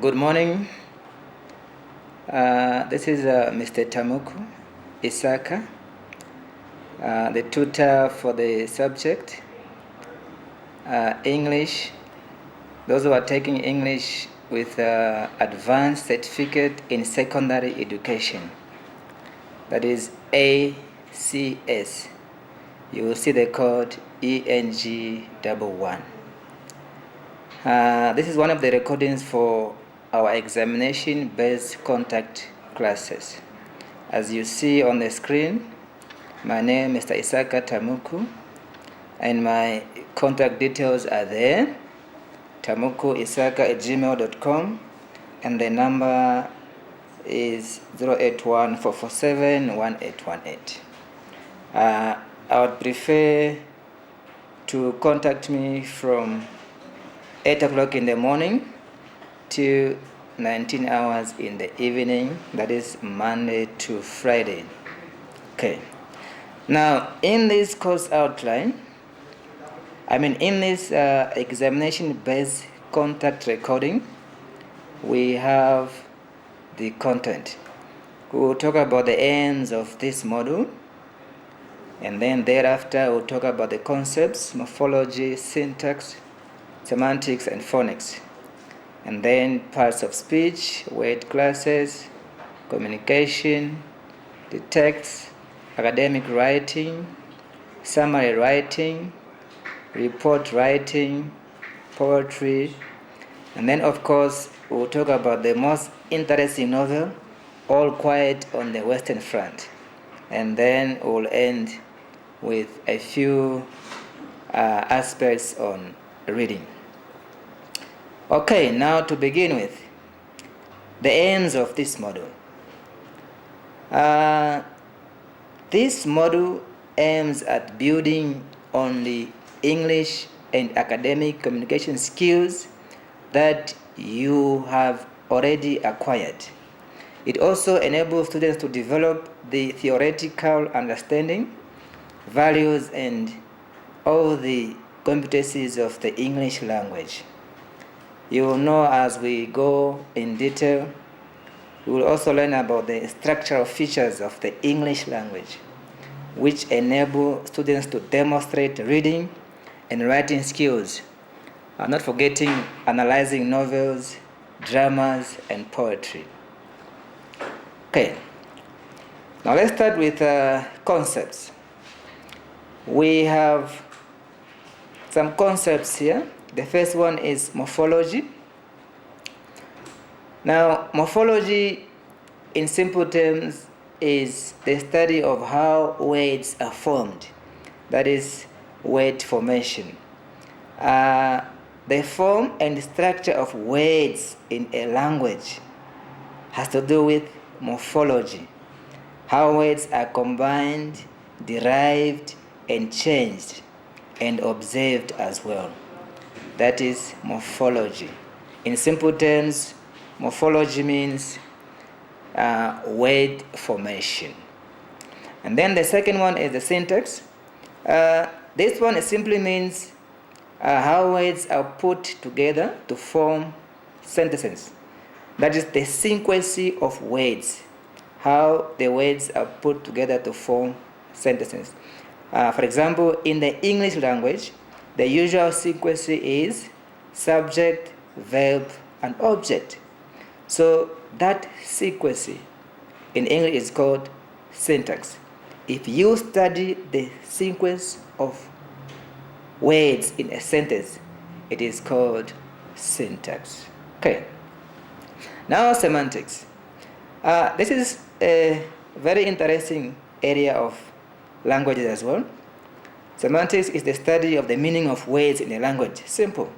Good morning. This is Mr. Tamuku Isaka, the tutor for the subject English. Those who are taking English with advanced certificate in secondary education, that is ACS. You will see the code ENG11. This is one of the recordings for our examination-based contact classes. As you see on the screen, my name is Mr. Isaka Tamuku, and my contact details are there, tamukuisaka@gmail.com, and the number is 081-447-1818. I would prefer to contact me from 8 o'clock in the morning to 19 hours in the evening, that is Monday to Friday. Okay. Now, in this course outline, in this examination-based contact recording, we have the content. We will talk about the aims of this module, and then thereafter we'll talk about the concepts, morphology, syntax, semantics, and phonics. And then parts of speech, word classes, communication, the text, academic writing, summary writing, report writing, poetry, and then of course we'll talk about the most interesting novel, All Quiet on the Western Front. And then we'll end with a few aspects on reading. Okay, now to begin with, the aims of this module. This module aims at building on the English and academic communication skills that you have already acquired. It also enables students to develop the theoretical understanding, values, and all the competencies of the English language. You will know as we go in detail. We will also learn about the structural features of the English language, which enable students to demonstrate reading and writing skills, not forgetting analyzing novels, dramas, and poetry. Okay, now let's start with concepts. We have some concepts here. The first one is morphology. Now, morphology, in simple terms, is the study of how words are formed. That is, word formation. The form and structure of words in a language has to do with morphology. How words are combined, derived, and changed, and observed as well. That is morphology. In simple terms, morphology means word formation. And then the second one is the syntax. This one simply means how words are put together to form sentences. That is the sequence of words, how the words are put together to form sentences. For example, in the English language, the usual sequence is subject, verb, and object. So that sequence in English is called syntax. If you study the sequence of words in a sentence, it is called syntax. Okay. Now semantics. This is a very interesting area of languages as well. Semantics is the study of the meaning of words in a language. Simple.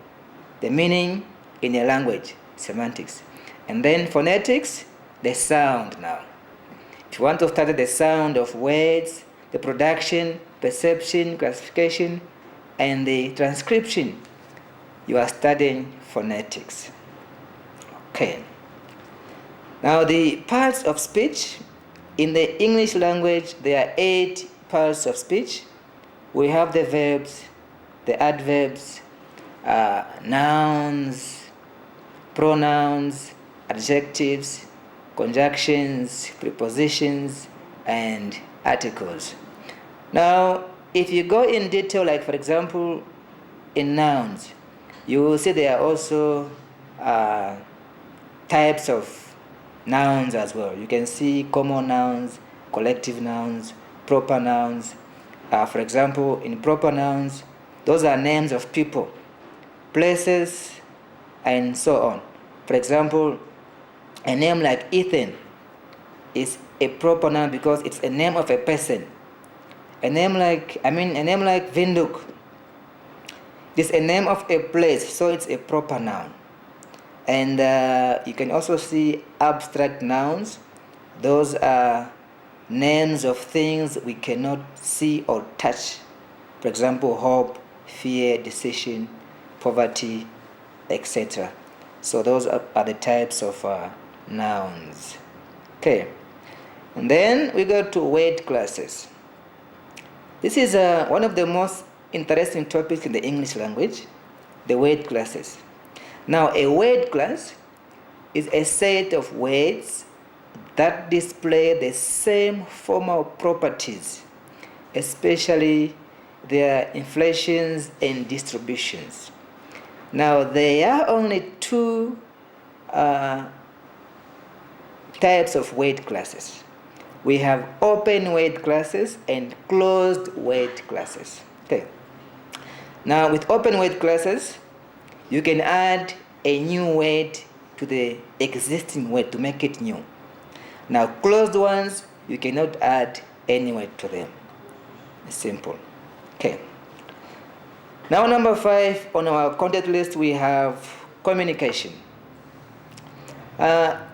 The meaning in a language, semantics. And then phonetics, the sound now. If you want to study the sound of words, the production, perception, classification, and the transcription, you are studying phonetics. Okay. Now the parts of speech. In the English language, there are 8 parts of speech. We have the verbs, the adverbs, nouns, pronouns, adjectives, conjunctions, prepositions, and articles. Now, if you go in detail, like for example, in nouns, you will see there are also types of nouns as well. You can see common nouns, collective nouns, proper nouns. For example, in proper nouns, those are names of people, places, and so on. For example, a name like Ethan is a proper noun because it's a name of a person. A name like Vinduk is a name of a place, so it's a proper noun. And you can also see abstract nouns. Those are names of things we cannot see or touch. For example, hope, fear, decision, poverty, etc. So those are the types of nouns. Okay. And then we go to word classes. This is one of the most interesting topics in the English language, the word classes. Now, a word class is a set of words that display the same formal properties, especially their inflections and distributions. Now, there are only two types of word classes. We have open word classes and closed word classes. Okay. Now, with open word classes, you can add a new word to the existing word to make it new. Now, closed ones, you cannot add any word to them. It's simple. Okay. Now, number 5 on our content list, we have communication.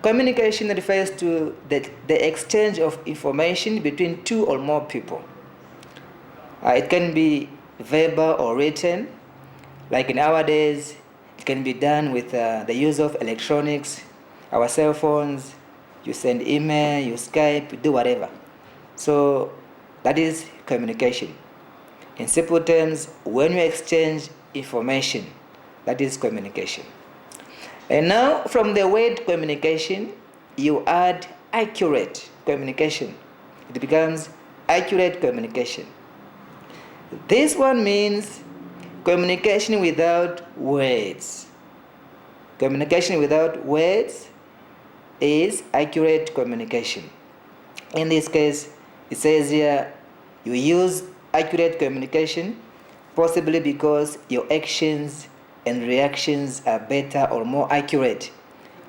Communication refers to the exchange of information between two or more people. It can be verbal or written. Like in our days, it can be done with the use of electronics, our cell phones. You send email, you Skype, you do whatever. So that is communication. In simple terms, when you exchange information, that is communication. And now from the word communication, you add accurate communication. It becomes accurate communication. This one means communication without words. Communication without words is accurate communication. In this case, it says here, you use accurate communication possibly because your actions and reactions are better or more accurate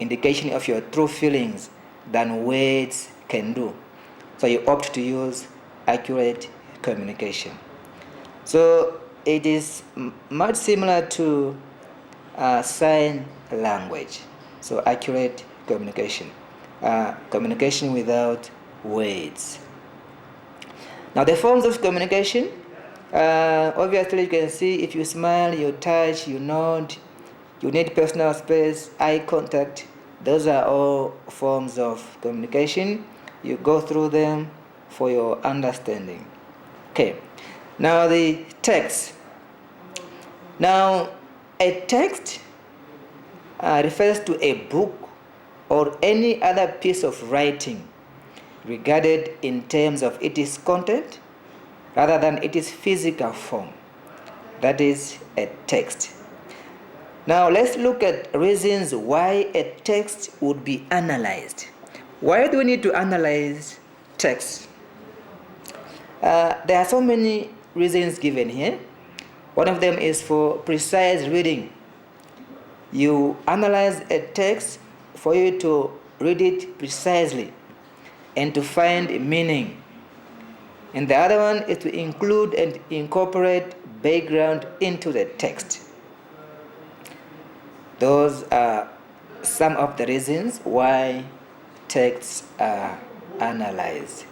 indication of your true feelings than words can do. So you opt to use accurate communication. So it is much similar to sign language. So accurate communication. Communication without words. Now the forms of communication, obviously you can see if you smile, you touch, you nod, you need personal space, eye contact. Those are all forms of communication. You go through them for your understanding. Okay. Now the text. Now a text refers to a book or any other piece of writing regarded in terms of its content rather than its physical form. That is a text. Now let's look at reasons why a text would be analyzed. Why do we need to analyze text? There are so many reasons given here. One of them is for precise reading. You analyze a text for you to read it precisely and to find meaning. And the other one is to include and incorporate background into the text. Those are some of the reasons why texts are analyzed.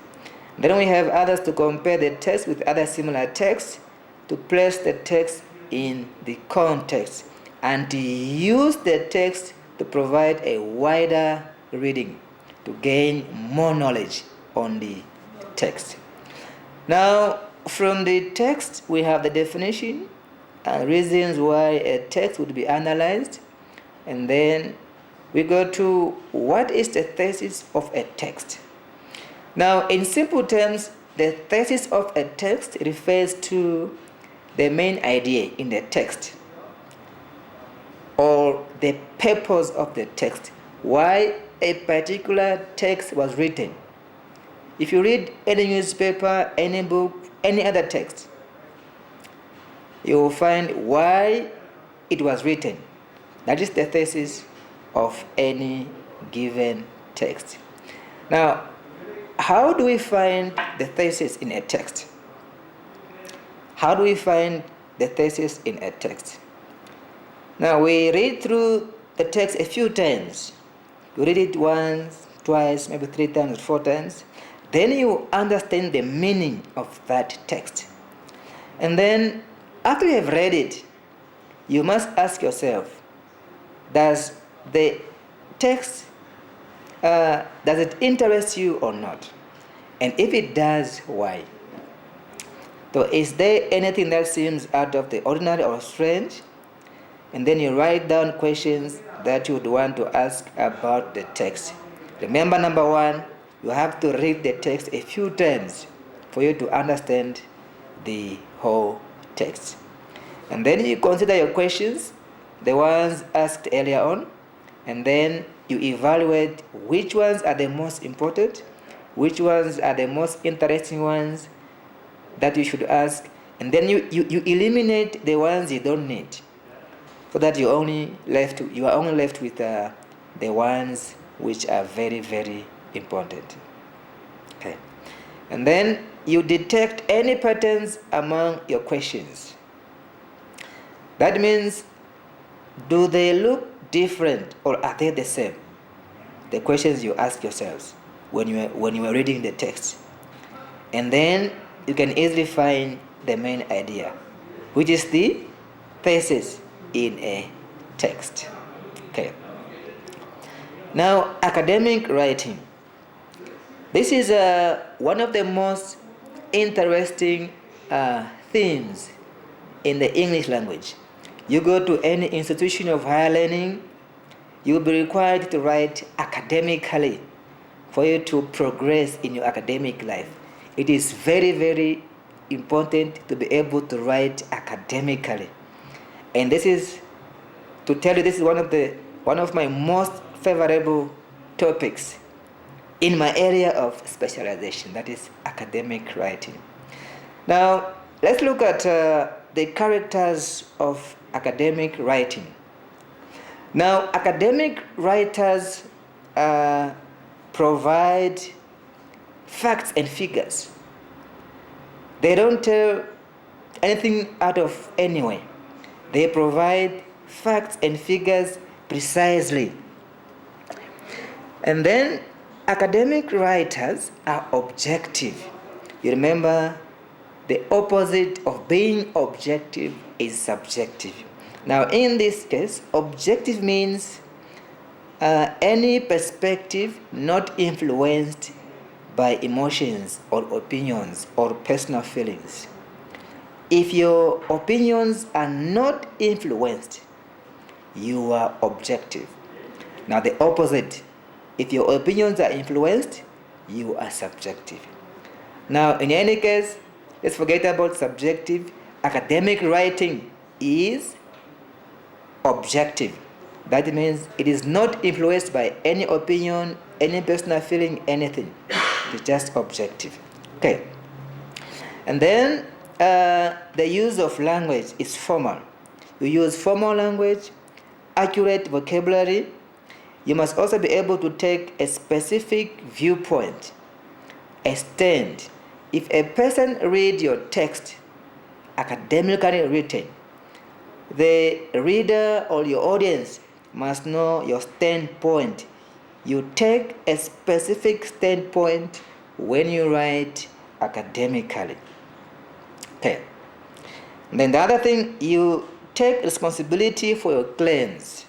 Then we have others to compare the text with other similar texts, to place the text in the context, and to use the text to provide a wider reading, to gain more knowledge on the text. Now, from the text, we have the definition and reasons why a text would be analyzed, and then we go to what is the thesis of a text. Now, in simple terms, the thesis of a text refers to the main idea in the text or the purpose of the text, why a particular text was written. If you read any newspaper, any book, any other text, you will find why it was written. That is the thesis of any given text. Now, how do we find the thesis in a text? How do we find the thesis in a text? Now, we read through the text a few times. You read it once, twice, maybe 3 times, 4 times. Then you understand the meaning of that text. And then, after you have read it, you must ask yourself, does the text, does it interest you or not? And if it does, why? So is there anything that seems out of the ordinary or strange? And then you write down questions that you would want to ask about the text. Remember, number 1, you have to read the text a few times for you to understand the whole text. And then you consider your questions, the ones asked earlier on, and then you evaluate which ones are the most important, which ones are the most interesting ones that you should ask, and then you eliminate the ones you don't need, so that you are only left with the ones which are very, very important. Okay. And then you detect any patterns among your questions. That means, do they look different or are they the same? The questions you ask yourselves when you are reading the text. And then you can easily find the main idea, which is the thesis in a text. Okay. Now, academic writing. This is one of the most interesting themes in the English language. You go to any institution of higher learning, you will be required to write academically for you to progress in your academic life. It is very, very important to be able to write academically. And this is, to tell you, this is one of my most favorable topics in my area of specialization, that is academic writing. Now, let's look at the characters of academic writing. Now, academic writers provide facts and figures. They don't tell anything out of anywhere. They provide facts and figures precisely. And then academic writers are objective. You remember, the opposite of being objective is subjective. Now, in this case, objective means any perspective not influenced by emotions or opinions or personal feelings. If your opinions are not influenced, you are objective. Now, the opposite, if your opinions are influenced, you are subjective. Now, in any case, let's forget about subjective. Academic writing is objective. That means it is not influenced by any opinion, any personal feeling, anything. It's just objective. Okay. And then the use of language is formal. You use formal language, accurate vocabulary. You must also be able to take a specific viewpoint, a stand. If a person reads your text academically written, the reader or your audience must know your standpoint. You take a specific standpoint when you write academically. Okay. And then the other thing, you take responsibility for your claims.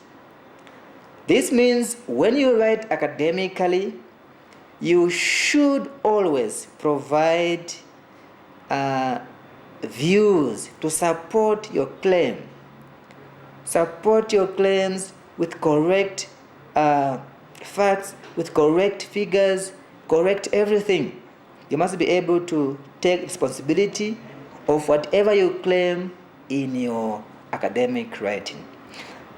This means when you write academically, you should always provide views to support your claim. Support your claims with correct facts, with correct figures, correct everything. You must be able to take responsibility of whatever you claim in your academic writing.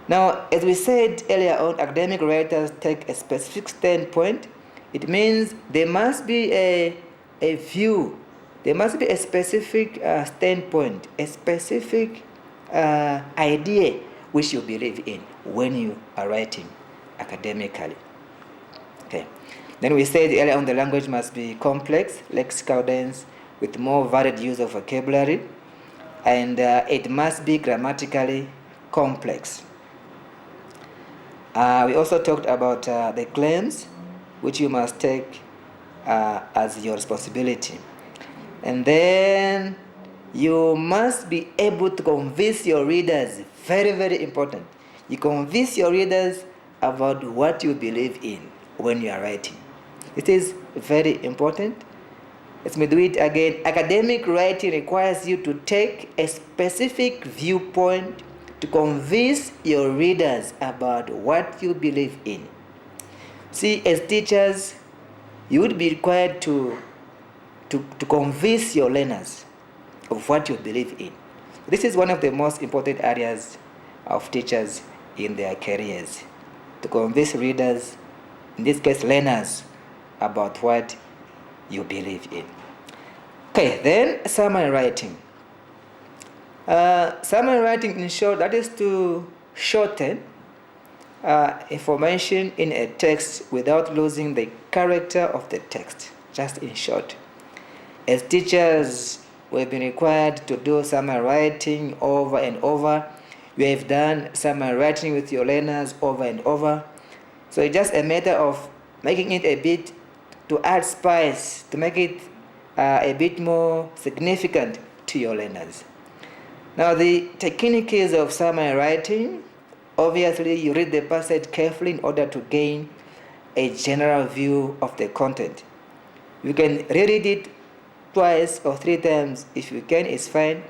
Now, as we said earlier on, academic writers take a specific standpoint. It means there must be a view, there must be a specific standpoint, a specific idea which you believe in when you are writing academically. Okay. Then we said earlier on the language must be complex, lexical dense, with more varied use of vocabulary, and it must be grammatically complex. We also talked about the claims, which you must take as your responsibility. And then you must be able to convince your readers, very, very important. You convince your readers about what you believe in when you are writing. It is very important. Let me do it again. Academic writing requires you to take a specific viewpoint to convince your readers about what you believe in. See, as teachers, you would be required to convince your learners of what you believe in. This is one of the most important areas of teachers in their careers, to convince readers, in this case learners, about what you believe in. Okay, then summary writing. Summary writing, in short, that is to shorten information in a text without losing the character of the text, just in short. As teachers, we've been required to do summary writing over and over. You have done summary writing with your learners over and over. So it's just a matter of making it a bit, to add spice, to make it a bit more significant to your learners. Now, the techniques of summary writing, obviously you read the passage carefully in order to gain a general view of the content. You can reread it twice or 3 times. If you can, it's fine.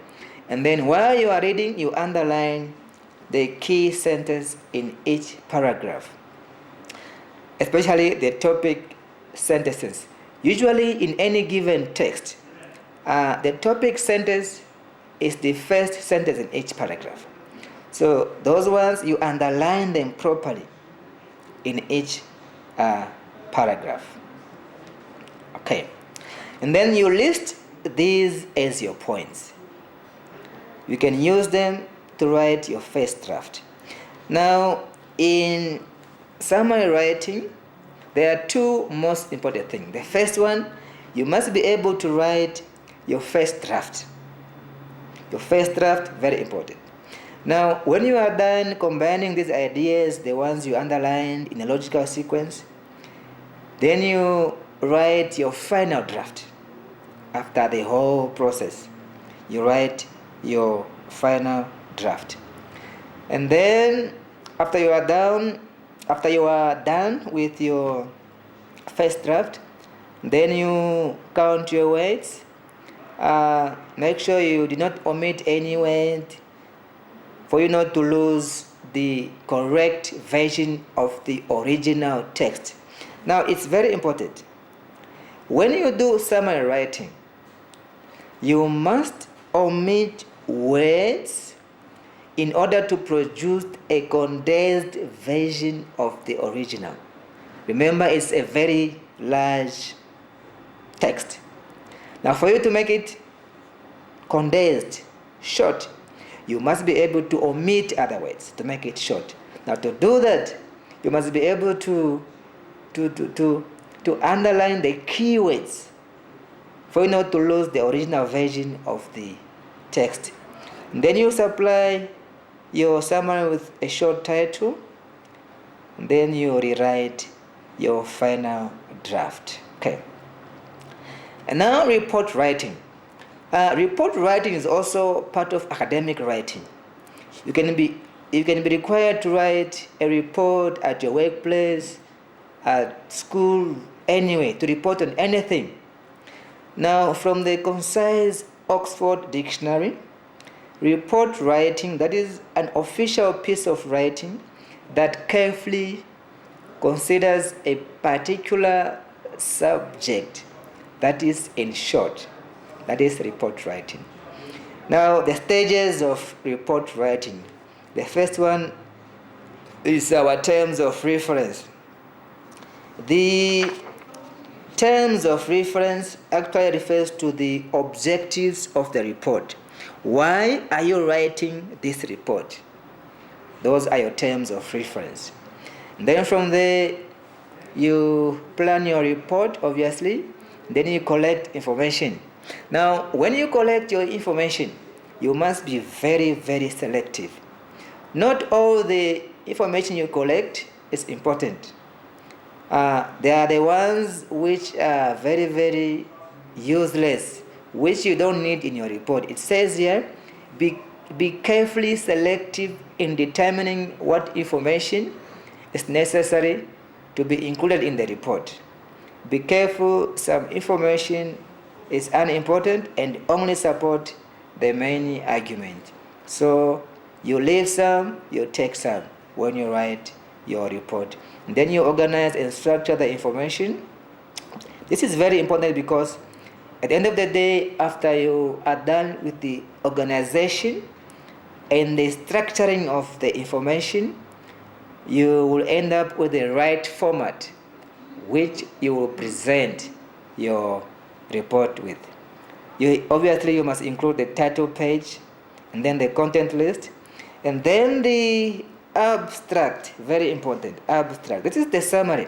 And then while you are reading, you underline the key sentence in each paragraph, especially the topic sentences. Usually in any given text, the topic sentence is the first sentence in each paragraph. So those ones, you underline them properly in each paragraph. Okay. And then you list these as your points. You can use them to write your first draft. Now, in summary writing, there are 2 most important things. The first one, you must be able to write your first draft. Your first draft, very important. Now, when you are done combining these ideas, the ones you underlined in a logical sequence, then you write your final draft. After the whole process, you write your final draft. And then after you are done with your first draft, then you count your words. Make sure you do not omit any word for you not to lose the correct version of the original text. Now, it's very important. When you do summary writing, you must omit words in order to produce a condensed version of the original. Remember, it's a very large text. Now, for you to make it condensed, short, you must be able to omit other words to make it short. Now, to do that, you must be able to underline the keywords for you not to lose the original version of the text. And then you supply your summary with a short title, and then you rewrite your final draft. Okay. And now report writing. Report writing is also part of academic writing. You can be required to write a report at your workplace, at school, anyway, to report on anything. Now, from the Concise Oxford Dictionary, report writing, that is an official piece of writing that carefully considers a particular subject, that is in short, that is report writing. Now, the stages of report writing. The first one is our terms of reference. The terms of reference actually refers to the objectives of the report. Why are you writing this report? Those are your terms of reference. And then from there, you plan your report, obviously. Then you collect information. Now, when you collect your information, you must be very, very selective. Not all the information you collect is important. There are the ones which are very, very useless, which you don't need in your report. It says here, be carefully selective in determining what information is necessary to be included in the report. Be careful, some information is unimportant and only support the main argument. So you leave some, you take some when you write your report. And then you organize and structure the information. This is very important because at the end of the day, after you are done with the organization and the structuring of the information, you will end up with the right format which you will present your report with. Obviously, you must include the title page and then the content list and then the abstract. Very important, abstract. This is the summary.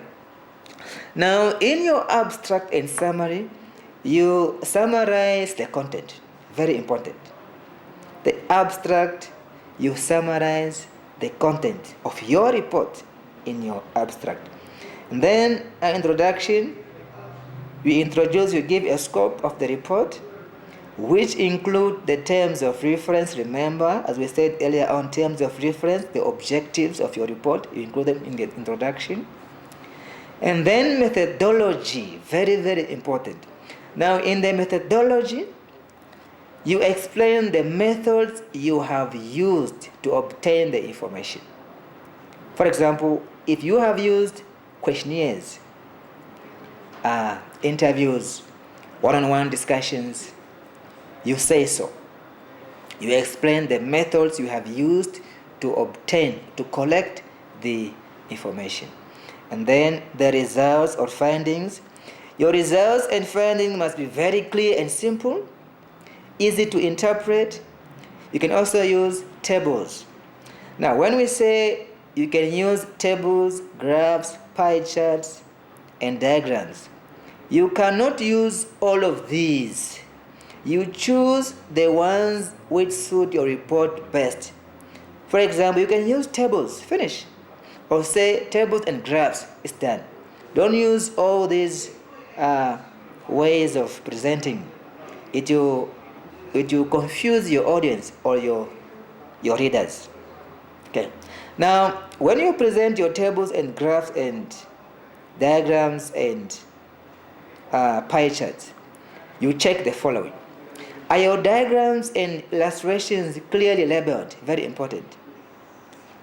Now, in your abstract and summary, you summarize the content. Very important. The abstract, you summarize the content of your report in your abstract. And then an introduction, you give a scope of the report, which include the terms of reference. Remember, as we said earlier on, terms of reference, the objectives of your report, you include them in the introduction. And then methodology, very, very important. Now, in the methodology, you explain the methods you have used to obtain the information. For example, if you have used questionnaires, interviews, one-on-one discussions, you say so. You explain the methods you have used to obtain, to collect the information. And then the results or findings. Your results and findings must be very clear and simple, easy to interpret. You can also use tables. Now, when we say you can use tables, graphs, pie charts, and diagrams, you cannot use all of these. You choose the ones which suit your report best. For example, you can use tables, finish. Or say tables and graphs, it's done. Don't use all these ways of presenting. It will confuse your audience or your readers. Okay. Now, when you present your tables and graphs and diagrams and pie charts, you check the following. Are your diagrams and illustrations clearly labeled? Very important.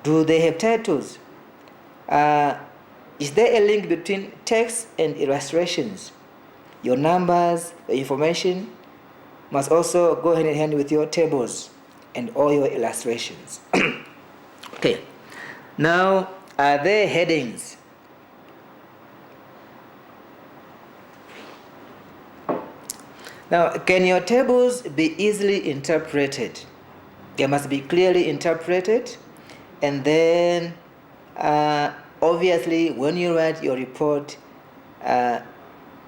Do they have titles? Is there a link between text and illustrations? Your numbers, the information must also go hand in hand with your tables and all your illustrations. Okay. Now, are there headings? Now, can your tables be easily interpreted? They must be clearly interpreted. And then, obviously, when you write your report,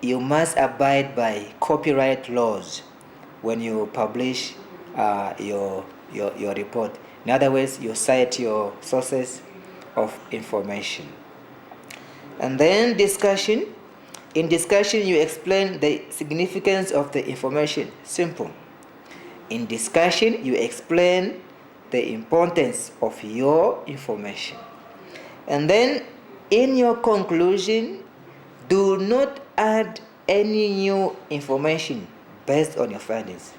you must abide by copyright laws when you publish your report. In other words, you cite your sources of information. And then discussion. In discussion, you explain the significance of the information. Simple. In discussion, you explain the importance of your information. And then, in your conclusion, do not add any new information based on your findings.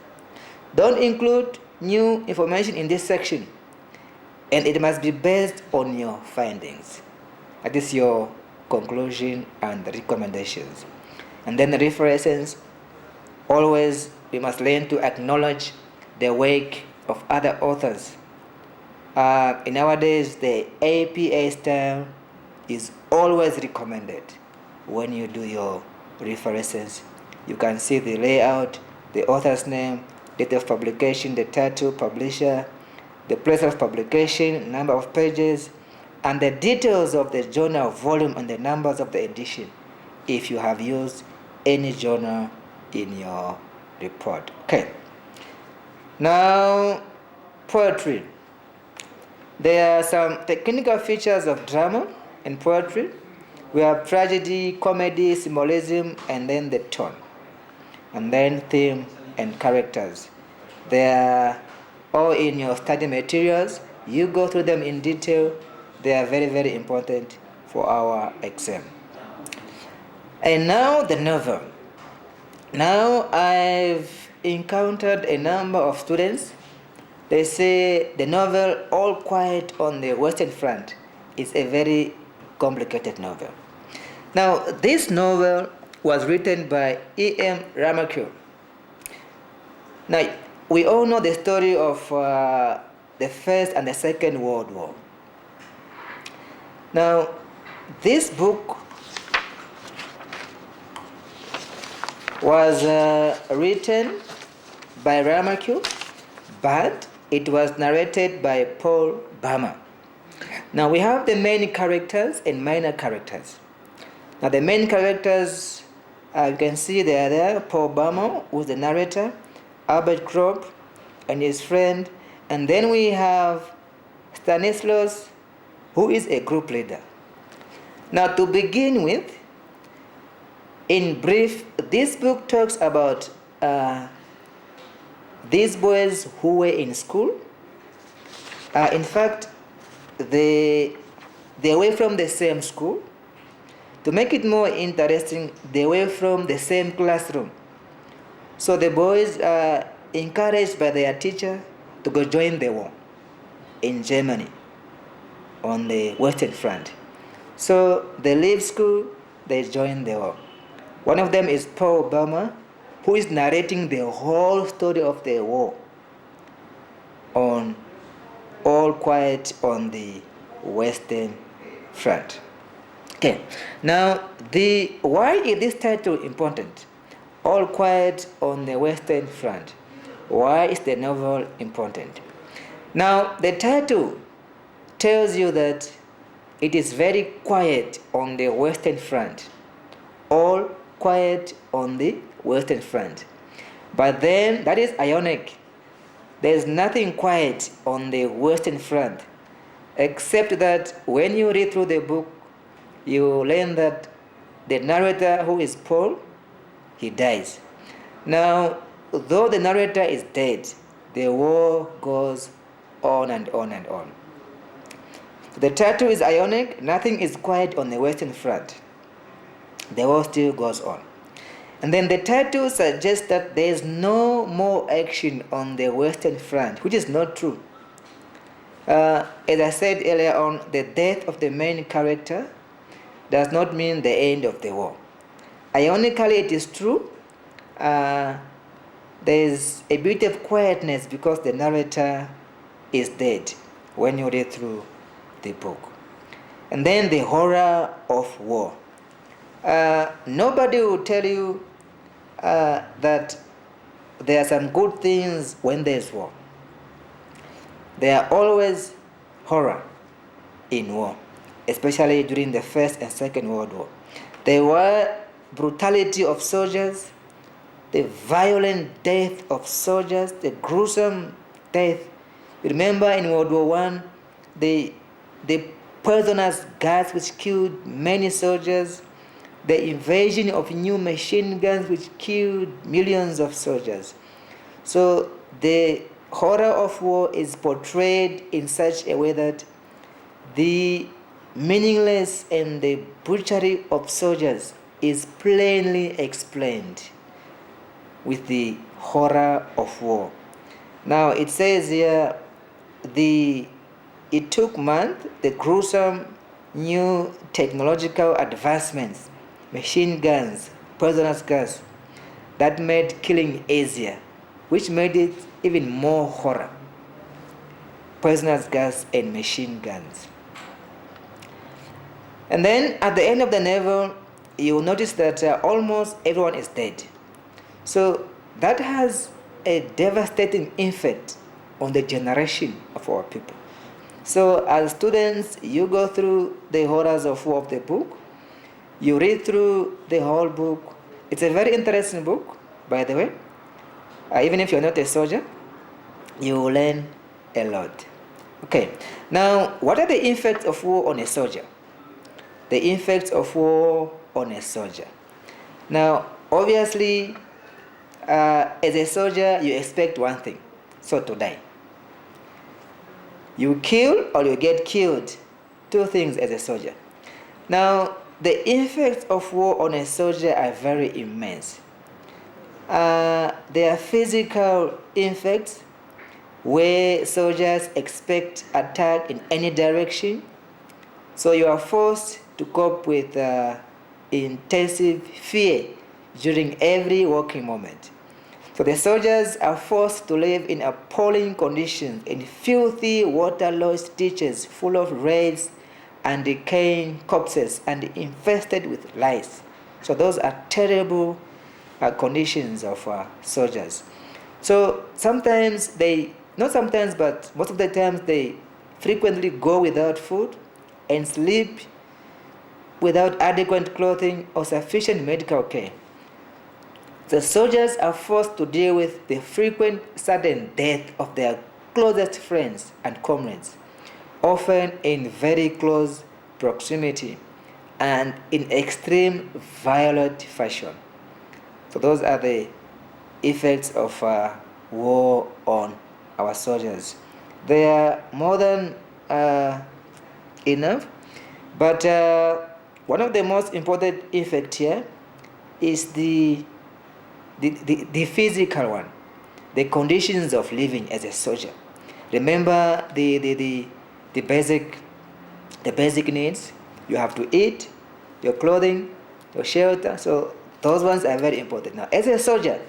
Don't include new information in this section, and it must be based on your findings. That is your conclusion, and the recommendations. And then the references, always we must learn to acknowledge the work of other authors. In nowadays, the APA style is always recommended when you do your references. You can see the layout, the author's name, date of publication, the title, publisher, the place of publication, number of pages, and the details of the journal volume and the numbers of the edition if you have used any journal in your report. Okay. Now, poetry. There are some technical features of drama and poetry. We have tragedy, comedy, symbolism, and then the tone. And then theme and characters. They are all in your study materials. You go through them in detail. They are very, very important for our exam. And now the novel. Now I've encountered a number of students. They say the novel All Quiet on the Western Front is a very complicated novel. Now, this novel was written by E.M. Ramakio. Now, we all know the story of the First and the Second World War. Now, this book was written by Ramakio, but it was narrated by Paul Bama. Now we have the main characters and minor characters. Now the main characters, you can see they are there. Paul Bama, who's the narrator, Albert Kropp and his friend, and then we have Stanislaus, who is a group leader. Now to begin with, in brief, this book talks about these boys who were in school. In fact, they were from the same school. To make it more interesting, they were from the same classroom. So the boys are encouraged by their teacher to go join the war in Germany on the Western Front. So they leave school, they join the war. One of them is Paul Bama, who is narrating the whole story of the war on All Quiet on the Western Front. Okay, now why is this title important? All Quiet on the Western Front. Why is the novel important? Now, the title tells you that it is very quiet on the Western Front. All quiet on the Western Front. But then, that is ironic. There is nothing quiet on the Western Front, except that when you read through the book, you learn that the narrator, who is Paul, he dies. Now, though the narrator is dead, the war goes on and on and on. The title is ironic. Nothing is quiet on the Western Front. The war still goes on. And then the title suggests that there is no more action on the Western Front, which is not true. As I said earlier on, the death of the main character does not mean the end of the war. Ironically, it is true. There is a bit of quietness because the narrator is dead when you read through the book. And then the horror of war. Nobody will tell you that there are some good things when there's war. There are always horror in war, especially during the First and Second World War. There were brutality of soldiers, the violent death of soldiers, the gruesome death. Remember in World War I, the poisonous gas which killed many soldiers, the invasion of new machine guns which killed millions of soldiers. So the horror of war is portrayed in such a way that the meaningless and the butchery of soldiers is plainly explained with the horror of war. Now it says here, it took months, the gruesome new technological advancements, machine guns, poisonous gas, that made killing easier, which made it even more horror. Poisonous gas and machine guns. And then at the end of the novel, you'll notice that almost everyone is dead. So that has a devastating effect on the generation of our people. So as students, you go through the horrors of war of the book. You read through the whole book. It's a very interesting book, by the way. Even if you're not a soldier, you will learn a lot. Okay, now what are the effects of war on a soldier? The effects of war on a soldier. Now, obviously, as a soldier, you expect one thing, so to die. You kill or you get killed, two things as a soldier. Now, the effects of war on a soldier are very immense. There are physical effects where soldiers expect attack in any direction. So you are forced to cope with intensive fear during every working moment. So the soldiers are forced to live in appalling conditions in filthy, waterlogged ditches full of rats and decaying corpses and infested with lice. So those are terrible conditions of soldiers. So sometimes not sometimes, but most of the times they frequently go without food and sleep without adequate clothing or sufficient medical care. The soldiers are forced to deal with the frequent sudden death of their closest friends and comrades, often in very close proximity and in extreme violent fashion. So those are the effects of war on our soldiers. They are more than enough, but one of the most important effects here is the physical one, the conditions of living as a soldier. Remember the basic needs. You have to eat, your clothing, your shelter. So those ones are very important. Now, as a soldier,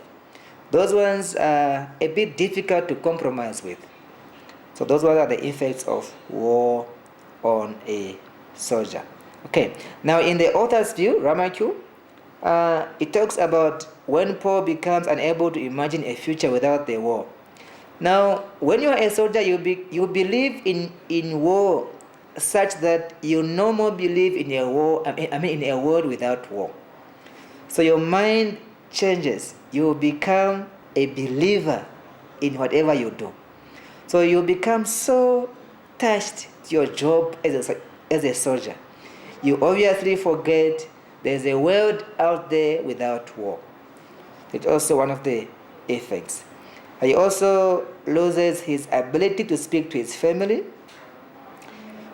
those ones are a bit difficult to compromise with. So those ones are the effects of war on a soldier. Okay, now in the author's view, Ramakrishna, it talks about when Paul becomes unable to imagine a future without the war. Now, when you are a soldier, you believe in war such that you no more believe in a war. In a world without war. So your mind changes. You become a believer in whatever you do. So you become so attached to your job as a soldier. You obviously forget there's a world out there without war. It's also one of the effects. He also loses his ability to speak to his family.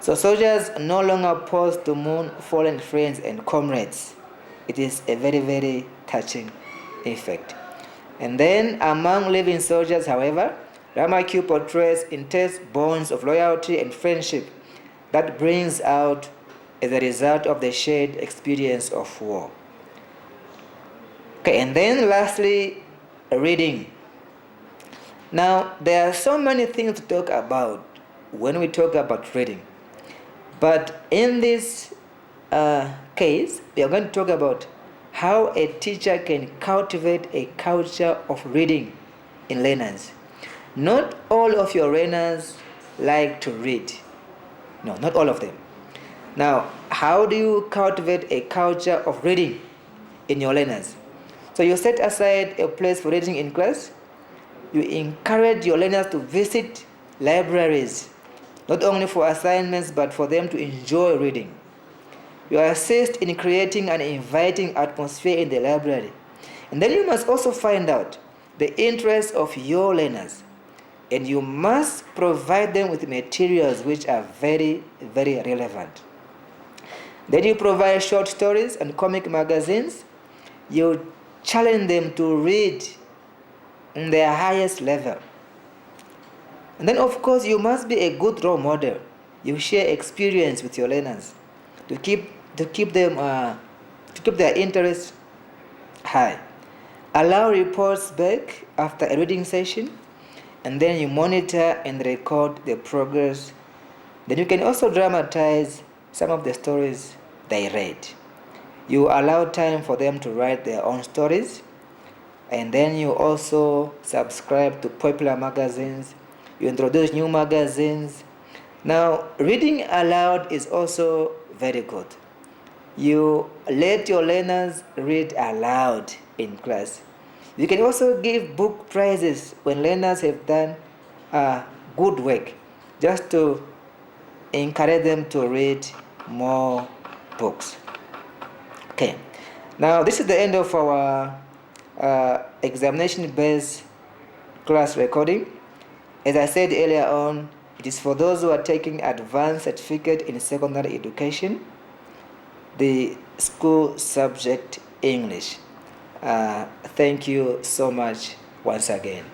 So soldiers no longer pause to mourn fallen friends and comrades. It is a very, very touching effect. And then among living soldiers, however, Ramakrishna portrays intense bonds of loyalty and friendship that brings out as a result of the shared experience of war. Okay, and then lastly, reading. Now, there are so many things to talk about when we talk about reading. But in this case, we are going to talk about how a teacher can cultivate a culture of reading in learners. Not all of your learners like to read. No, not all of them. Now, how do you cultivate a culture of reading in your learners? So you set aside a place for reading in class. You encourage your learners to visit libraries, not only for assignments, but for them to enjoy reading. You assist in creating an inviting atmosphere in the library. And then you must also find out the interests of your learners. And you must provide them with materials which are very, very relevant. Then you provide short stories and comic magazines. You challenge them to read in their highest level. And then, of course, you must be a good role model. You share experience with your learners. to keep their interest high. Allow reports back after a reading session, and then you monitor and record the progress. Then you can also dramatize some of the stories they read. You allow time for them to write their own stories, and then you also subscribe to popular magazines. You introduce new magazines. Now, reading aloud is also very good. You let your learners read aloud in class. You can also give book prizes when learners have done good work, just to encourage them to read more books. Okay, now this is the end of our examination-based class recording. As I said earlier on, it is for those who are taking advanced certificate in secondary education, the school subject English. Thank you so much once again.